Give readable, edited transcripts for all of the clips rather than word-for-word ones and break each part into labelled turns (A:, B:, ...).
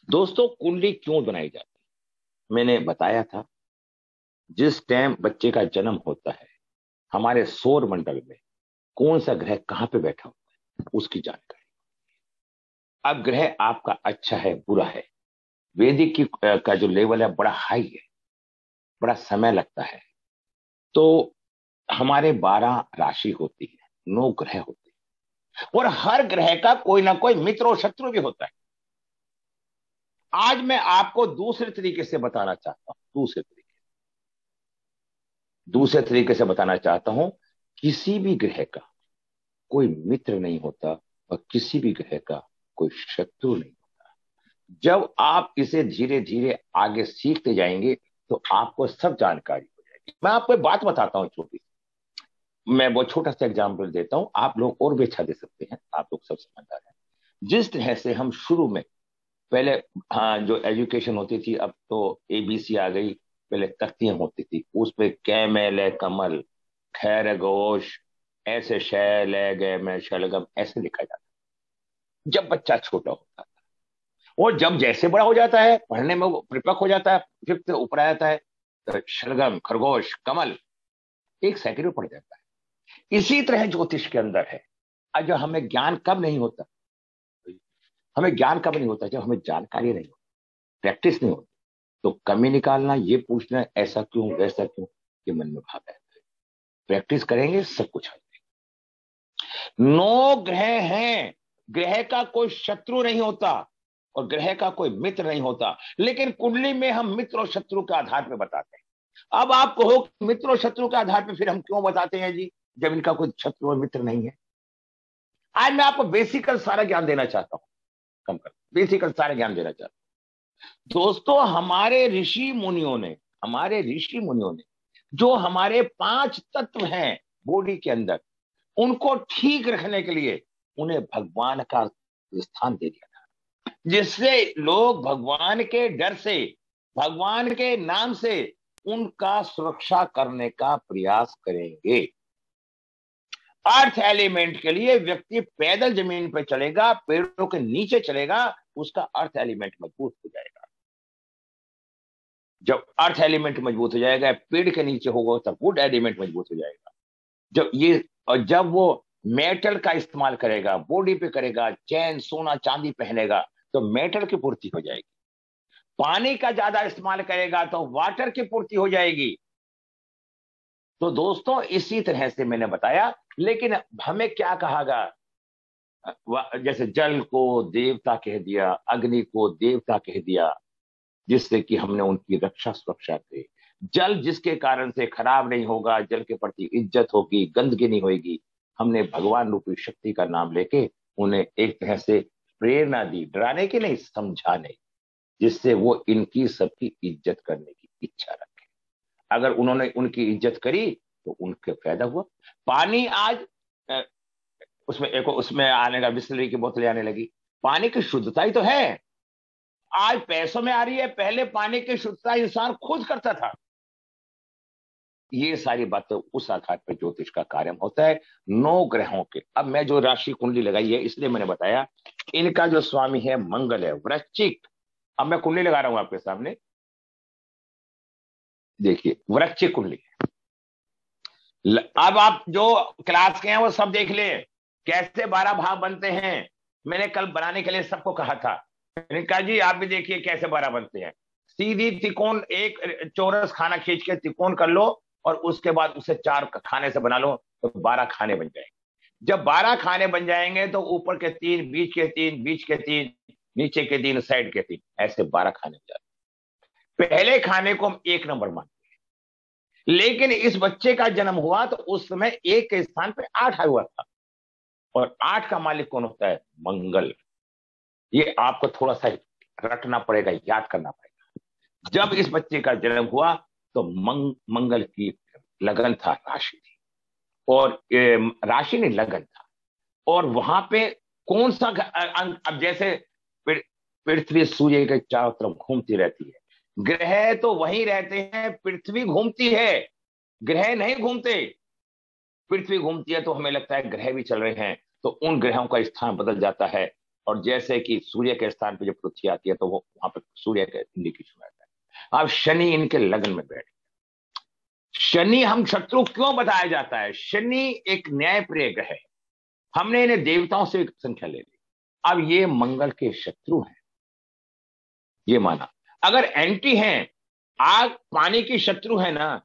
A: दोस्तों, कुंडली क्यों बनाई जाती है? मैंने बताया था, जिस टाइम बच्चे का जन्म होता है, हमारे सौर मंडल में कौन सा ग्रह कहां पे बैठा होता है, उसकी जानकारी। अब ग्रह आपका अच्छा है बुरा है, वैदिक का जो लेवल है बड़ा हाई है, बड़ा समय लगता है। तो हमारे 12 राशि होती है, 9 ग्रह होते हैं, और हर ग्रह का कोई ना कोई मित्र और शत्रु भी होता है। आज मैं आपको दूसरे तरीके से बताना चाहता हूं, दूसरे तरीके से बताना चाहता हूं। किसी भी ग्रह का कोई मित्र नहीं होता, और किसी भी ग्रह का कोई शत्रु नहीं। जब आप इसे धीरे धीरे आगे सीखते जाएंगे, तो आपको सब जानकारी हो जाएगी। मैं आपको एक बात बताता हूँ छोटी सी। मैं वो छोटा सा एग्जाम्पल देता हूँ, आप लोग और भी अच्छा दे सकते हैं, आप लोग सब समझदार हैं। जिस तरह से हम शुरू में पहले, हाँ, जो एजुकेशन होती थी, अब तो एबीसी आ गई। पहले तख्तियां होती थी, उस पे कैमेल कमल, खैर घोष, ऐसे शैल गए में शलगम, ऐसे लिखा जाता जब बच्चा छोटा होता था। और जब जैसे बड़ा हो जाता है, पढ़ने में वो परिपक्व हो जाता है, फिफ्थ ऊपर आ जाता है, तो शलगम, खरगोश, कमल एक सेकंड में पड़ जाता है। इसी तरह ज्योतिष के अंदर है। आज जो हमें ज्ञान कब नहीं होता, हमें ज्ञान कब नहीं होता, जब हमें जानकारी नहीं होती, प्रैक्टिस नहीं होती। तो कमी निकालना, ये पूछना ऐसा क्यों वैसा क्यों, ये मन में भाव है। प्रैक्टिस करेंगे सब कुछ हो जाएगा। 9 ग्रह हैं, ग्रह का कोई शत्रु नहीं होता, और ग्रह का कोई मित्र नहीं होता। लेकिन कुंडली में हम मित्र और शत्रु के आधार पर बताते हैं। अब आप कहो कि मित्र और शत्रु के आधार पर फिर हम क्यों बताते हैं जी, जब इनका कोई शत्रु और मित्र नहीं है। आज मैं आपको बेसिकल सारा ज्ञान देना चाहता हूं, कम कर बेसिकल सारा ज्ञान देना चाहता हूं। दोस्तों, हमारे ऋषि मुनियों ने जो हमारे 5 तत्व हैं बॉडी के अंदर, उनको ठीक रखने के लिए उन्हें भगवान का स्थान दे दिया, जिससे लोग भगवान के डर से, भगवान के नाम से उनका सुरक्षा करने का प्रयास करेंगे। अर्थ एलिमेंट के लिए व्यक्ति पैदल जमीन पर चलेगा, पेड़ों के नीचे चलेगा, उसका अर्थ एलिमेंट मजबूत हो जाएगा। जब अर्थ एलिमेंट मजबूत हो जाएगा, पेड़ के नीचे होगा, तब वुड एलिमेंट मजबूत हो जाएगा। जब ये और जब वो मेटल का इस्तेमाल करेगा, बॉडी पे करेगा, चैन सोना चांदी पहनेगा, तो मेटल की पूर्ति हो जाएगी। पानी का ज्यादा इस्तेमाल करेगा तो वाटर की पूर्ति हो जाएगी। तो दोस्तों, इसी तरह से मैंने बताया। लेकिन हमें क्या कहा गया, जैसे जल को देवता कह दिया, अग्नि को देवता कह दिया, जिससे कि हमने उनकी रक्षा सुरक्षा की। जल जिसके कारण से खराब नहीं होगा, जल के प्रति इज्जत होगी, गंदगी नहीं होगी, हमने भगवान रूपी शक्ति का नाम लेके उन्हें एक तरह से प्रेरणा दी, डराने की नहीं, समझाने की, जिससे वो इनकी सबकी इज्जत करने की इच्छा रखे। अगर उन्होंने उनकी इज्जत करी तो उनके फायदा हुआ। पानी आज अ, उसमें आने का, बिस्लरी की बोतलें आने लगी। पानी की शुद्धता ही तो है, आज पैसों में आ रही है। पहले पानी की शुद्धता इंसान खुद करता था। ये सारी बातें उस आधार पर ज्योतिष का कार्य होता है। 9 ग्रहों के, अब मैं जो राशि कुंडली लगाई है, इसलिए मैंने बताया, इनका जो स्वामी है मंगल है, वृश्चिक। अब मैं कुंडली लगा रहा हूं आपके सामने, देखिए वृश्चिक कुंडली। अब आप जो क्लास के हैं वो सब देख ले, कैसे 12 भाव बनते हैं। मैंने कल बनाने के लिए सबको कहा था, मैंने कहा जी आप भी देखिए कैसे 12 बनते हैं। सीधी त्रिकोण, एक चौरस खाना खींच के त्रिकोण कर लो, और उसके बाद उसे 4 खाने से बना लो, तो 12 खाने बन जाएंगे। जब 12 खाने बन जाएंगे तो ऊपर के 3, बीच के 3, बीच के 3, नीचे के 3, साइड के 3, ऐसे 12 खाने बन जाते। पहले खाने को हम 1 नंबर मान, लेकिन इस बच्चे का जन्म हुआ तो उस समय 1 के स्थान पे 8 आया हुआ था, और 8 का मालिक कौन होता है? मंगल। ये आपको थोड़ा सा रटना पड़ेगा, याद करना पड़ेगा। जब इस बच्चे का जन्म हुआ तो मंगल की लगन था, राशि थी, और राशि नहीं, लगन था। और वहां पे कौन सा अब जैसे पृथ्वी सूर्य के चारों तरफ घूमती रहती है, ग्रह तो वहीं रहते हैं, पृथ्वी घूमती है, ग्रह नहीं घूमते। पृथ्वी घूमती है तो हमें लगता है ग्रह भी चल रहे हैं, तो उन ग्रहों का स्थान बदल जाता है। और जैसे कि सूर्य के स्थान पे जब पृथ्वी आती है तो वो वहां पर सूर्य के इंडिकेशन रहता है। अब शनि इनके लगन में बैठ, शनि हम शत्रु क्यों बताया जाता है? शनि एक न्यायप्रिय ग्रह है। हमने इन्हें देवताओं से एक संख्या ले ली। अब ये मंगल के शत्रु हैं, ये माना। अगर एंटी हैं, आग पानी की शत्रु है ना,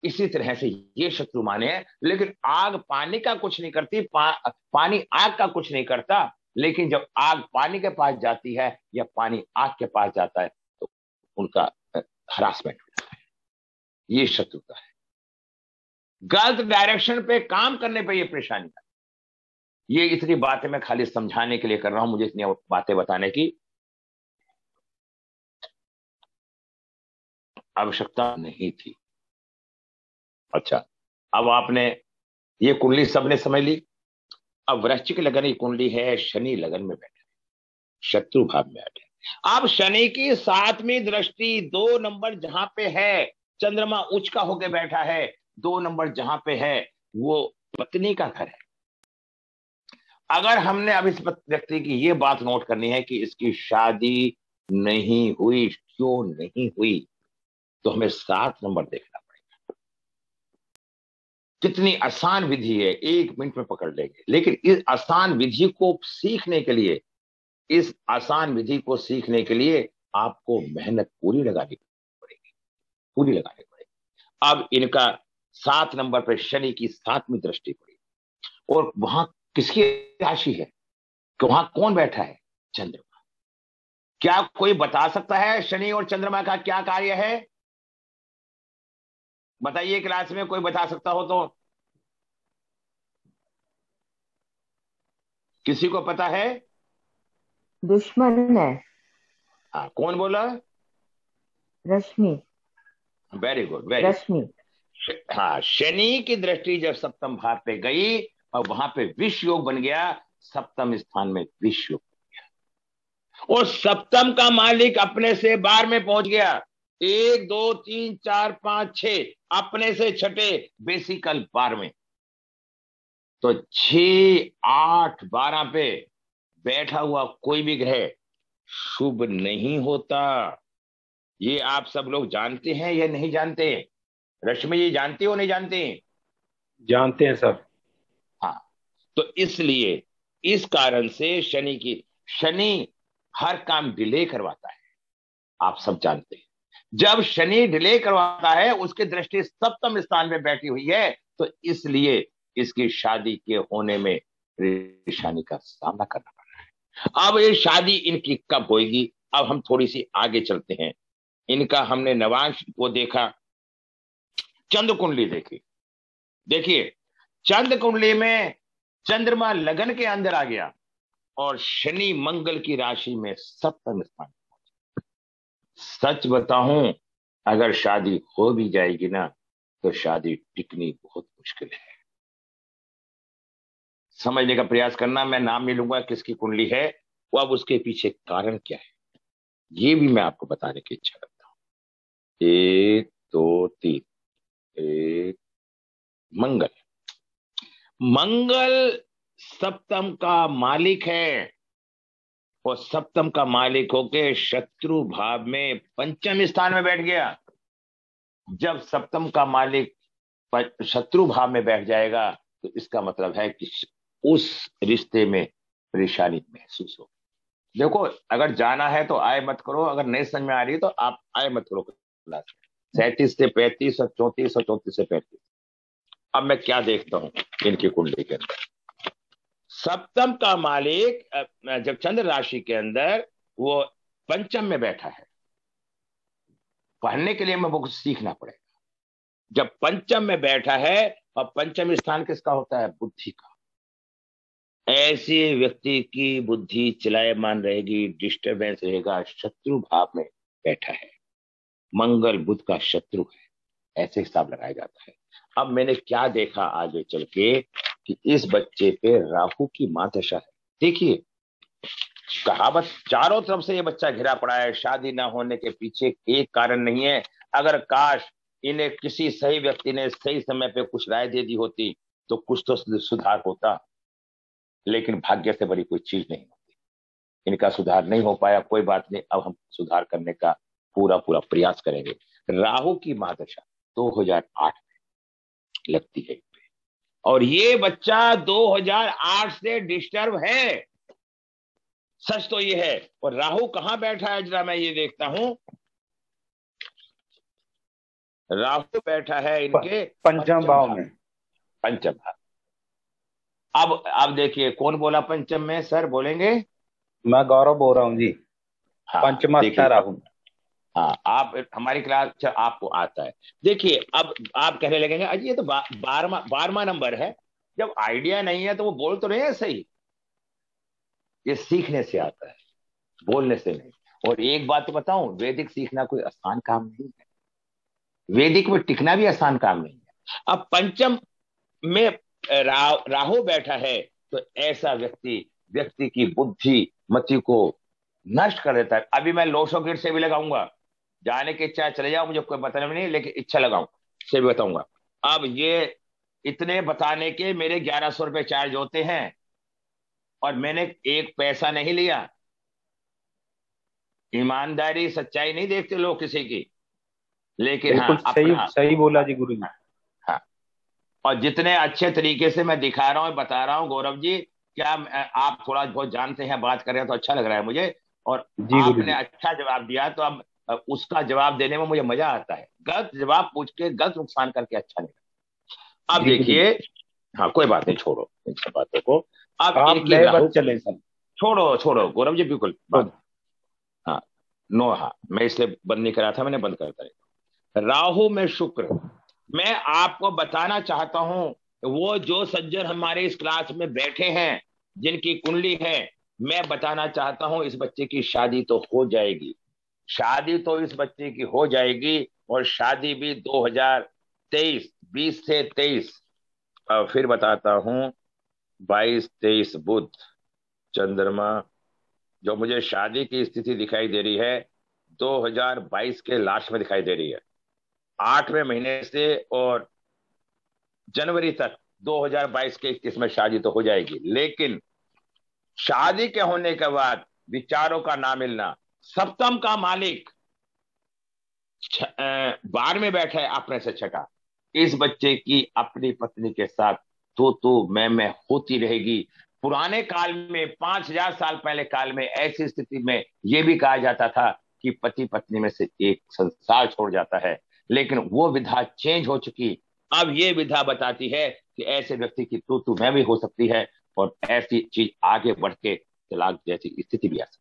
A: इसी तरह से ये शत्रु माने हैं। लेकिन आग पानी का कुछ नहीं करती, पानी आग का कुछ नहीं करता। लेकिन जब आग पानी के पास जाती है या पानी आग के पास जाता है तो उनका हरासमेंट हो जाता है। ये शत्रुता है। गलत डायरेक्शन पे काम करने पे ये परेशानी है। ये इतनी बातें मैं खाली समझाने के लिए कर रहा हूं, मुझे इतनी बातें बताने की आवश्यकता नहीं थी। अच्छा, अब आपने ये कुंडली सबने समझ ली। अब वृश्चिक लगन की कुंडली है, शनि लगन में बैठे, शत्रु भाव में बैठे। अब शनि की 7वीं दृष्टि 2 नंबर जहां पे है, चंद्रमा उच्च का होके बैठा है, 2 नंबर जहां पे है वो पत्नी का घर है। अगर हमने अब इस व्यक्ति की ये बात नोट करनी है कि इसकी शादी नहीं हुई, क्यों नहीं हुई, तो हमें 7 नंबर देखना पड़ेगा। कितनी आसान विधि है, 1 मिनट में पकड़ लेंगे। लेकिन इस आसान विधि को सीखने के लिए, इस आसान विधि को सीखने के लिए आपको मेहनत पूरी लगानी पड़ेगी, पूरी लगानी पड़ेगी। अब इनका 7 नंबर पर शनि की 7वीं दृष्टि पड़ी, और वहां किसकी राशि है कि वहां कौन बैठा है? चंद्रमा। क्या कोई बता सकता है शनि और चंद्रमा का क्या कार्य है? बताइए, क्लास में कोई बता सकता हो तो। किसी को पता है?
B: दुश्मन है।
A: हाँ, कौन बोला?
B: रश्मि।
A: वेरी गुड, वेरी
B: रश्मि।
A: गुड। हाँ, शनि की दृष्टि जब सप्तम भाव पे गई और वहां पे विष योग बन गया, सप्तम स्थान में विष योग, और सप्तम का मालिक अपने से 12 में पहुंच गया। 1 2 3 4 5 6, अपने से छठे, बेसिकल 12 में। तो 6 8 12 पे बैठा हुआ कोई भी ग्रह शुभ नहीं होता। ये आप सब लोग जानते हैं या नहीं जानते? रश्मि जी, जानती हो नहीं जानती?
C: जानते हैं सर।
A: हाँ, तो इसलिए इस कारण से शनि हर काम डिले करवाता है, आप सब जानते हैं। जब शनि डिले करवाता है, उसकी दृष्टि सप्तम स्थान में बैठी हुई है, तो इसलिए इसकी शादी के होने में परेशानी का सामना करना पड़ रहा है। अब ये शादी इनकी कब होगी? अब हम थोड़ी सी आगे चलते हैं। इनका हमने नवांश को देखा, चंद्र कुंडली देखी। देखिए, चंद्र कुंडली में चंद्रमा लगन के अंदर आ गया और शनि मंगल की राशि में सप्तम स्थान। सच बताऊं, अगर शादी हो भी जाएगी ना, तो शादी टिकनी बहुत मुश्किल है। समझने का प्रयास करना। मैं नाम नहीं लूंगा किसकी कुंडली है, वो अब उसके पीछे कारण क्या है ये भी मैं आपको बताने की इच्छा करता हूं। 1 2 3। एक, मंगल। मंगल सप्तम का मालिक है, और सप्तम का मालिक होके शत्रु भाव में पंचम स्थान में बैठ गया। जब सप्तम का मालिक शत्रु भाव में बैठ जाएगा तो इसका मतलब है कि उस रिश्ते में परेशानी महसूस हो। देखो, अगर जाना है तो आए मत करो, अगर नहीं समझ में आ रही है तो आप आए मत करो क्लास। 37 से 35 और 34 और 34 से 35। अब मैं क्या देखता हूं इनकी कुंडली के अंदर, सप्तम का मालिक जब चंद्र राशि के अंदर वो पंचम में बैठा है। पढ़ने के लिए मैं वो कुछ सीखना पड़ेगा। जब पंचम में बैठा है, और पंचम स्थान किसका होता है? बुद्धि का। ऐसे व्यक्ति की बुद्धि चलायमान रहेगी, डिस्टरबेंस रहेगा, शत्रु भाव में बैठा है। मंगल बुध का शत्रु है, ऐसे हिसाब लगाया जाता है। अब मैंने क्या देखा आगे चल के कि इस बच्चे पे राहु की महादशा है। देखिए, कहावत, चारों तरफ से ये बच्चा घिरा पड़ा है। शादी ना होने के पीछे एक कारण नहीं है। अगर काश इन्हें किसी सही व्यक्ति ने सही समय पे कुछ राय दे दी होती तो कुछ तो सुधार होता, लेकिन भाग्य से बड़ी कोई चीज नहीं होती। इनका सुधार नहीं हो पाया, कोई बात नहीं, अब हम सुधार करने का पूरा पूरा प्रयास करेंगे। राहु की महादशा 2008 में लगती है और ये बच्चा 2008 से डिस्टर्ब है, सच तो ये है। और राहु कहां बैठा है जरा मैं ये देखता हूं। राहु बैठा है इनके
C: पंचम भाव में।
A: पंचम भाव। अब देखिए कौन बोला पंचम में, सर बोलेंगे?
C: मैं गौरव बोल रहा हूँ जी।
A: हाँ,
C: पंचमस्थ राहु।
A: हाँ, आप हमारी क्लास आपको आता है। देखिए अब आप कहने लगेंगे अजी ये तो 12वां नंबर है, जब आइडिया नहीं है तो वो बोल तो रहे हैं सही। ये सीखने से आता है, बोलने से नहीं। और एक बात तो बताऊं, वैदिक सीखना कोई आसान काम नहीं है, वैदिक में टिकना भी आसान काम नहीं है। अब पंचम में राहु बैठा है तो ऐसा व्यक्ति की बुद्धि मति को नष्ट कर देता है। अभी मैं लोशो गिर से भी लगाऊंगा, जाने की इच्छा चले जाओ, मुझे कोई बताने में नहीं, लेकिन इच्छा लगाऊं से भी बताऊंगा। अब ये इतने बताने के मेरे 1100 रुपए चार्ज होते हैं और मैंने एक पैसा नहीं लिया। ईमानदारी सच्चाई नहीं देखते लोग किसी की, लेकिन हाँ अपना
C: सही बोला जी गुरु जी।
A: हाँ, और जितने अच्छे तरीके से मैं दिखा रहा हूँ बता रहा हूँ गौरव जी, क्या आप थोड़ा बहुत जानते हैं, बात कर रहे हैं तो अच्छा लग रहा है मुझे। और आपने अच्छा जवाब दिया तो अब उसका जवाब देने में मुझे मजा आता है। गलत जवाब पूछ के गलत नुकसान करके अच्छा नहीं लगता। अब देखिए, हाँ कोई बात नहीं, छोड़ो इन सब बातों को। अब
C: आप चले सर,
A: छोड़ो गौरव जी, बिल्कुल बात। हाँ नो, हाँ मैं इसलिए बंद नहीं करा था, मैंने बंद करता है। राहु में शुक्र, मैं आपको बताना चाहता हूं, वो जो सज्जन हमारे इस क्लास में बैठे हैं जिनकी कुंडली है, मैं बताना चाहता हूं इस बच्चे की शादी तो हो जाएगी, शादी तो इस बच्चे की हो जाएगी। और शादी भी 2023, 20 से 23, फिर बताता हूं, 22, 23 बुध चंद्रमा, जो मुझे शादी की स्थिति दिखाई दे रही है 2022 के लास्ट में दिखाई दे रही है, 8वें महीने से और जनवरी तक 2022 के 21 में शादी तो हो जाएगी। लेकिन शादी के होने के बाद विचारों का ना मिलना, सप्तम का मालिक 12 में बैठा है अपने से छठा, इस बच्चे की अपनी पत्नी के साथ तो मैं होती रहेगी। पुराने काल में 5000 साल पहले काल में ऐसी स्थिति में यह भी कहा जाता था कि पति पत्नी में से एक संसार छोड़ जाता है, लेकिन वो विधा चेंज हो चुकी। अब ये विधा बताती है कि ऐसे व्यक्ति की तू मैं भी हो सकती है और ऐसी चीज आगे बढ़ के तलाक जैसी स्थिति भी आ सकती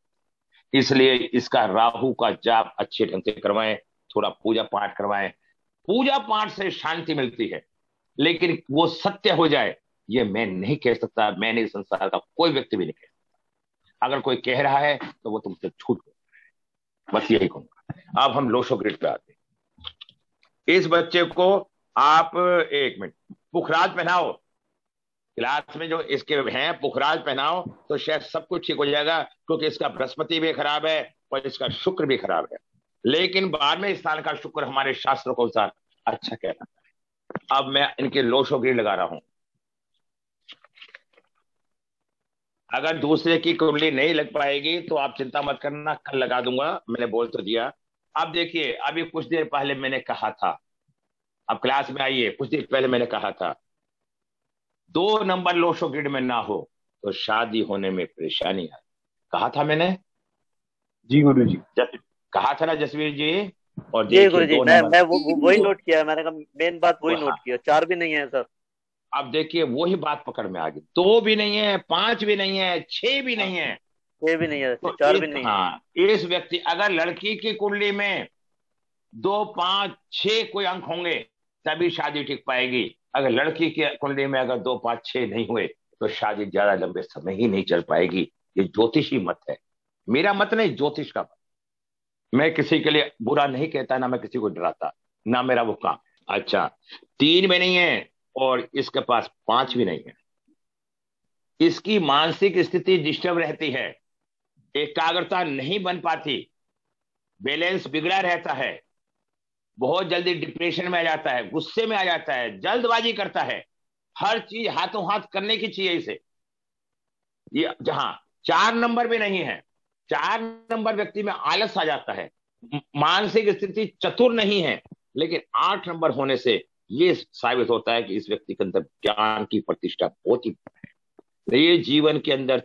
A: है। इसलिए इसका राहु का जाप अच्छे ढंग से करवाएं, थोड़ा पूजा पाठ करवाएं। पूजा पाठ से शांति मिलती है, लेकिन वो सत्य हो जाए ये मैं नहीं कह सकता, मैंने इस संसार का कोई व्यक्ति भी नहीं कह सकता। अगर कोई कह रहा है तो वो तुमसे छूट गया, बस यही कहूंगा। अब हम लोशो ग्रिड पे आते हैं। इस बच्चे को आप 1 मिनट पुखराज पहनाओ, क्लास में जो इसके हैं पुखराज पहनाओ तो शायद सब कुछ ठीक हो जाएगा, क्योंकि इसका बृहस्पति भी खराब है और इसका शुक्र भी खराब है। लेकिन 12वें स्थान का शुक्र हमारे शास्त्रों को अनुसार अच्छा कहना है। अब मैं इनके लोशो ग्रिड लगा रहा हूं। अगर दूसरे की कुंडली नहीं लग पाएगी तो आप चिंता मत करना, कल लगा दूंगा, मैंने बोल तो दिया। अब देखिए, अभी कुछ देर पहले मैंने कहा था, अब क्लास में आइए, कुछ देर पहले मैंने कहा था 2 नंबर लोशो ग्रिड में ना हो तो शादी होने में परेशानी है, कहा था मैंने
C: जी गुरु जी,
A: कहा था ना जसवीर जी। और
D: जी गुरु जी, मैं वही नोट किया, मैंने कहा मेन बात वही नोट किया, 4 भी नहीं है सर।
A: अब देखिए वही बात पकड़ में आ गई, 2 भी नहीं है, 5 भी नहीं है, 6 भी नहीं है,
D: 6 भी नहीं है,
A: तो
D: 4 भी नहीं है।
A: हाँ, इस व्यक्ति अगर लड़की की कुंडली में 2, 5, 6 कोई अंक होंगे तभी शादी टिक पाएगी। अगर लड़की की कुंडली में अगर 2, 5, 6 नहीं हुए तो शादी ज्यादा लंबे समय ही नहीं चल पाएगी। ये ज्योतिषी मत है, मेरा मत नहीं, ज्योतिष का मत। मैं किसी के लिए बुरा नहीं कहता, ना मैं किसी को डराता, ना मेरा वो काम। अच्छा, 3 में नहीं है और इसके पास 5 भी नहीं है। इसकी मानसिक स्थिति डिस्टर्ब रहती है, एकाग्रता नहीं बन पाती, बैलेंस बिगड़ा रहता है, बहुत जल्दी डिप्रेशन में आ जाता है, गुस्से में आ जाता है, जल्दबाजी करता है, हर चीज हाथों हाथ करने की चाहिए इसे। ये जहां 4 नंबर भी नहीं है 4 नंबर व्यक्ति में आलस आ जाता है, मानसिक स्थिति चतुर नहीं है, लेकिन 8 नंबर होने से ये साबित होता है कि इस व्यक्ति के अंदर ज्ञान की प्रतिष्ठा बहुत ही है। तो ये जीवन के अंदर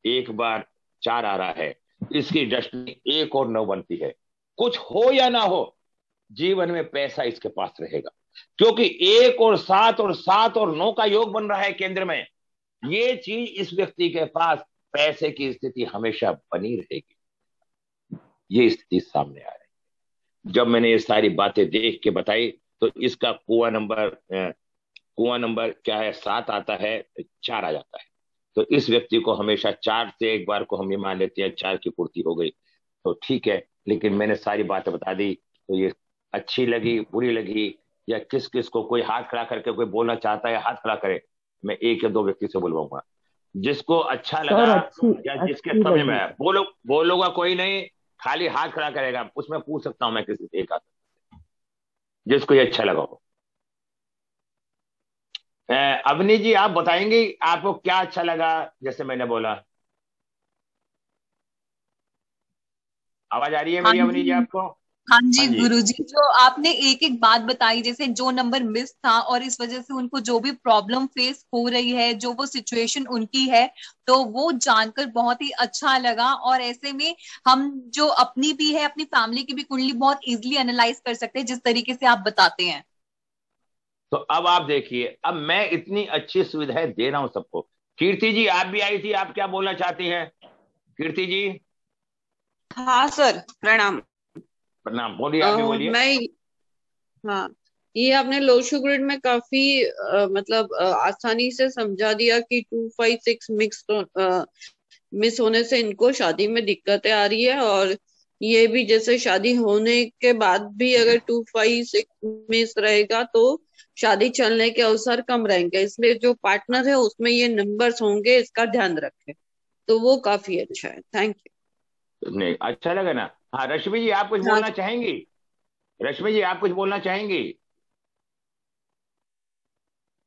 A: एक बार 4 आ रहा है, इसकी दृष्टि 1 और 9 बनती है। कुछ हो या ना हो, जीवन में पैसा इसके पास रहेगा, क्योंकि 1 और 7 और 7 और 9 का योग बन रहा है केंद्र में। ये चीज इस व्यक्ति के पास पैसे की स्थिति हमेशा बनी रहेगी। ये स्थिति सामने आ रही है। जब मैंने ये सारी बातें देख के बताई तो इसका कुआं नंबर क्या है, 7 आता है, 4 आ जाता है। तो इस व्यक्ति को हमेशा 4 से एक बार को हम ये मान लेते हैं 4 की पूर्ति हो गई तो ठीक है। लेकिन मैंने सारी बातें बता दी, तो ये अच्छी लगी, बुरी लगी, या किस किस को कोई हाथ खड़ा करके कोई बोलना चाहता है, हाथ खड़ा करे। मैं 1 या 2 व्यक्ति से बुलवाऊंगा, जिसको अच्छा लगा
B: सर अच्छी
A: या जिसके
B: अच्छी
A: समझ में
B: लगी।
A: आया बोलूंगा, कोई नहीं, खाली हाथ खड़ा करेगा, उसमें पूछ सकता हूं मैं किसी से, एक आदमी जिसको ये अच्छा लगा हो। अवनी जी आप बताएंगे आपको क्या अच्छा लगा, जैसे मैंने बोला। आवाज आ रही है
E: हाँ
A: मेरी अवनी जी
E: जी।
A: आपको?
E: हाँ
A: हाँ
E: जी
A: जी।
E: गुरुजी, जो आपने एक एक बात बताई, जैसे जो नंबर मिस था और इस वजह से उनको जो भी प्रॉब्लम फेस हो रही है, जो वो सिचुएशन उनकी है, तो वो जानकर बहुत ही अच्छा लगा। और ऐसे में हम जो अपनी भी है, अपनी फैमिली की भी कुंडली बहुत इजीली एनालाइज कर सकते हैं, जिस तरीके से आप बताते हैं।
A: तो अब आप देखिए, अब मैं इतनी अच्छी सुविधाएं दे रहा हूं सबको। कीर्ति जी आप भी आई थी, आप क्या बोलना चाहती हैं कीर्ति जी?
F: हाँ सर, प्रणाम।
A: प्रणाम, बोलिए, आप भी बोलिए।
F: हाँ, ये आपने लोशो ग्रिड में काफी मतलब आसानी से समझा दिया कि 2, 5, 6 मिस होने से इनको शादी में दिक्कतें आ रही है। और ये भी जैसे शादी होने के बाद भी अगर 2, 5, 6 मिस रहेगा तो शादी चलने के अवसर कम रहेंगे, इसलिए जो पार्टनर है उसमें ये नंबर्स होंगे, इसका ध्यान रखें। तो वो काफी अच्छा है। Thank you.
A: नहीं, अच्छा लगा ना? हाँ, रश्मि जी आप कुछ
F: हाँ
A: बोलना चाहेंगी? रश्मि जी आप कुछ बोलना चाहेंगी?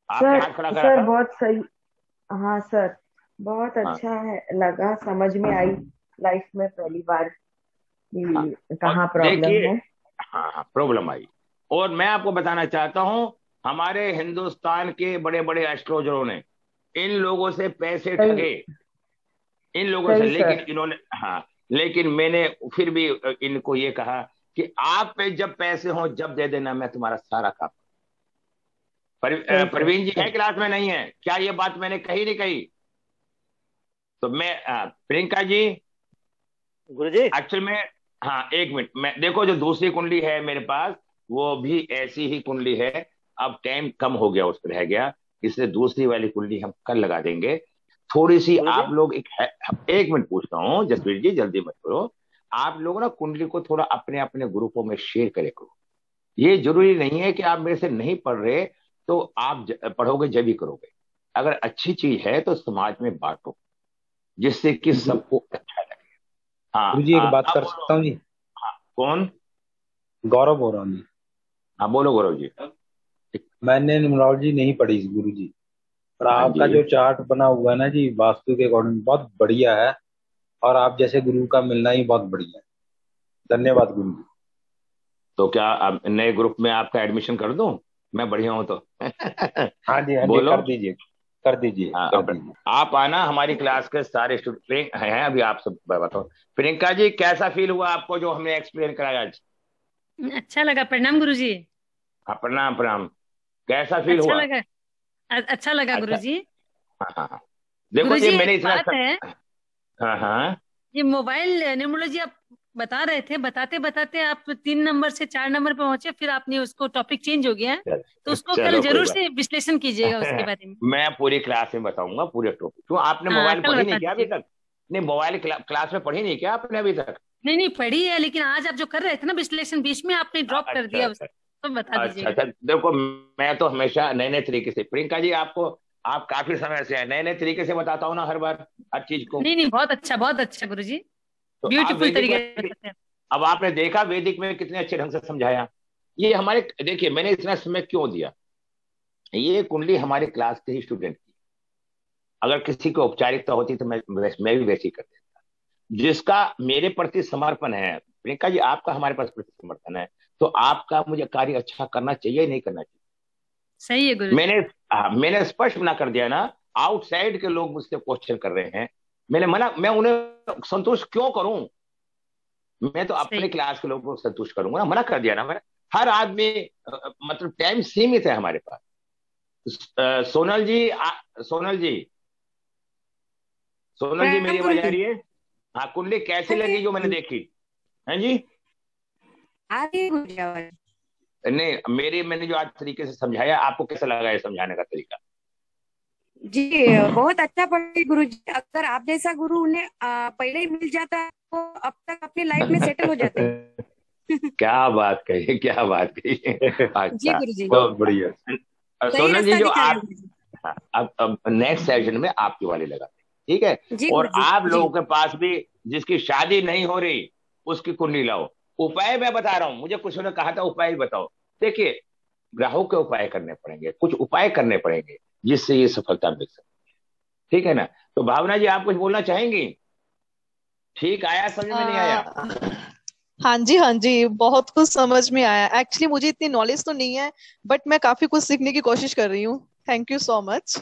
A: आपने
B: सर
A: हाथ खड़ा करा
B: सर
A: था।
B: बहुत सही। हाँ सर, बहुत
A: हाँ
B: अच्छा है, लगा, समझ में आई लाइफ में पहली बार
A: हाँ।
B: कि
A: और
B: कहाँ प्रॉब्लम
A: देखिए,
B: है।
A: हाँ हाँ, प्रॉब्लम आई। और मैं आपको बताना चाहता हूं, हमारे हिंदुस्तान के बड़े बड़े एस्ट्रोलजरों ने इन लोगों से पैसे
B: सही
A: ठगे, इन लोगों से,
B: सही
A: लेकिन
B: सर,
A: इन्होंने, हाँ, लेकिन मैंने फिर भी इनको ये कहा कि आप पे जब पैसे हो जब दे देना, मैं तुम्हारा सारा काम।
B: सही सर,
A: प्रवीण जी है
B: सही।
A: क्लास में? नहीं है क्या? ये बात मैंने कही नहीं कही? तो मैं प्रियंका जी,
D: गुरुजी।
A: एक्चुअल में, हाँ एक मिनट, मैं देखो जो दूसरी कुंडली है मेरे पास, वो भी ऐसी ही कुंडली है। अब टाइम कम हो गया, उस पर रह गया, इसलिए दूसरी वाली कुंडली हम कल लगा देंगे। थोड़ी सी
D: गुरुजी।
A: आप लोग एक मिनट पूछता हूँ, जसवीर जी जल्दी मत करो। आप लोग ना कुंडली को थोड़ा अपने अपने ग्रुपों में शेयर करे करो। ये जरूरी नहीं है कि आप मेरे से नहीं पढ़ रहे तो आप पढ़ोगे जब ही करोगे। अगर अच्छी चीज है तो समाज में बांटो, जिससे कि सबको अच्छा लगे। हाँ,
C: गुरु जी एक बात
A: अब
C: कर
A: बोलो।
C: सकता हूँ जी?
A: हाँ, कौन?
C: गौरव हो रहा हूँ जी।
A: हाँ बोलो गौरव जी।
C: मैंने न्यूमरोलॉजी नहीं पढ़ी गुरु जी, पर
A: हाँ
C: आपका
A: जी।
C: जो चार्ट बना हुआ है ना जी, वास्तु के अकॉर्डिंग बहुत बढ़िया है। और आप जैसे गुरु का मिलना ही बहुत बढ़िया है। धन्यवाद गुरु जी।
A: तो क्या अब नए ग्रुप में आपका एडमिशन कर दूं? मैं बढ़िया हूं तो
C: हाँ जी, हाँ जी,
A: बोलो।
C: कर दीजिए, कर दीजिए,
A: हाँ,
C: कर दीजिए।
A: आप आना, हमारी क्लास के सारे स्टूडेंट हैं अभी, आप सब बताओ। प्रियंका जी कैसा फील हुआ आपको जो हमने एक्सप्लेन कराया आज?
G: अच्छा लगा। प्रणाम गुरुजी।
A: हाँ, प्रणाम प्रणाम। कैसा फील
G: अच्छा
A: हुआ?
G: लगा। अच्छा लगा
A: अच्छा।
G: गुरुजी।
A: हाँ हाँ हाँ। देखो ये
G: गुरुजी
A: मैंने
G: एक
A: इतना
G: बात है,
A: हाँ हाँ।
G: ये मोबाइल न्यूमरोलॉजी आप बता रहे थे, बताते बताते आप 3 नंबर से 4 नंबर पे पहुंचे, फिर आपने उसको टॉपिक चेंज हो गया, तो उसको कल
A: चलो कोई
G: जरूर
A: बात
G: से विश्लेषण कीजिएगा उसके बारे में।
A: मैं पूरी क्लास में बताऊंगा पूरे टॉपिक। क्यों, आपने
G: हाँ
A: मोबाइल
G: कल
A: पढ़ी नहीं
G: बता
A: क्या अभी
G: दीजिएगा।
A: तक? नहीं, मोबाइल क्लास में पढ़ी नहीं क्या आपने अभी तक?
G: नहीं नहीं पढ़ी है, लेकिन आज आप जो कर रहे थे ना विश्लेषण, बीच में आपने ड्रॉप कर
A: अच्छा
G: दिया
A: अच्छा।
G: उसको, तो बता
A: अच्छा
G: दीजिएगा।
A: अच्छा, देखो मैं तो हमेशा नए नए तरीके से, प्रियंका जी आपको, आप काफी समय से नए नए तरीके से बताता हूँ ना हर बार, हर चीज को।
G: नहीं नहीं बहुत अच्छा गुरुजी,
A: तो आप
G: ब्यूटीफुल
A: वैदिक
G: तरीके से
A: में,
G: बताते हैं।
A: अब आपने देखा वैदिक में कितने अच्छे ढंग से समझाया। ये हमारे, देखिए मैंने इतना समय क्यों दिया, ये कुंडली हमारे क्लास के ही स्टूडेंट की, अगर किसी को औपचारिकता होती तो मैं भी वैसे ही कर देता। जिसका मेरे प्रति समर्पण है, प्रियंका जी आपका हमारे पास प्रति समर्थन है, तो आपका मुझे कार्य अच्छा करना चाहिए नहीं करना चाहिए?
G: सही है गुरु।
A: मैंने स्पष्ट मना कर दिया ना। आउटसाइड के लोग मुझसे क्वेश्चन कर रहे हैं, मैं उन्हें संतुष्ट क्यों करूं? मैं तो अपने क्लास के लोगों को संतुष्ट करूंगा ना, मना कर दिया ना मैंने। हर आदमी मतलब टाइम सीमित है हमारे पास। सोनल जी मेरी आवाज आ रही है? हाँ, कुंडली कैसी लगी जो मैंने देखी? हैं जी? नहीं, मैंने जो आज तरीके से समझाया, आपको कैसा लगा ये समझाने का तरीका?
H: जी बहुत अच्छा पढ़े गुरु जी। अगर आप जैसा गुरु उन्हें पहले ही मिल जाता तो अब तक अपनी लाइफ में सेटल हो जाते।
A: क्या बात कही, क्या बात कही।
H: जी गुरु जी,
C: बहुत बढ़िया।
A: सोनल जी, जो आप अब नेक्स्ट सेशन में आपकी वाली लगाते हैं, ठीक है? और आप लोगों के पास भी जिसकी शादी नहीं हो रही उसकी कुंडली लाओ। उपाय मैं बता रहा हूं, मुझे कुछ ने कहा था उपाय बताओ। देखिए, ग्राहों के उपाय करने पड़ेंगे, कुछ उपाय करने पड़ेंगे जिससे ये सफलता मिल सकती है, ठीक है ना? तो भावना जी, आप कुछ बोलना चाहेंगी? ठीक आया, समझ में नहीं आया?
I: हाँ जी, बहुत कुछ समझ में आया। एक्चुअली मुझे इतनी नॉलेज तो नहीं है, बट मैं काफी कुछ सीखने की कोशिश कर रही हूँ। Thank you so much.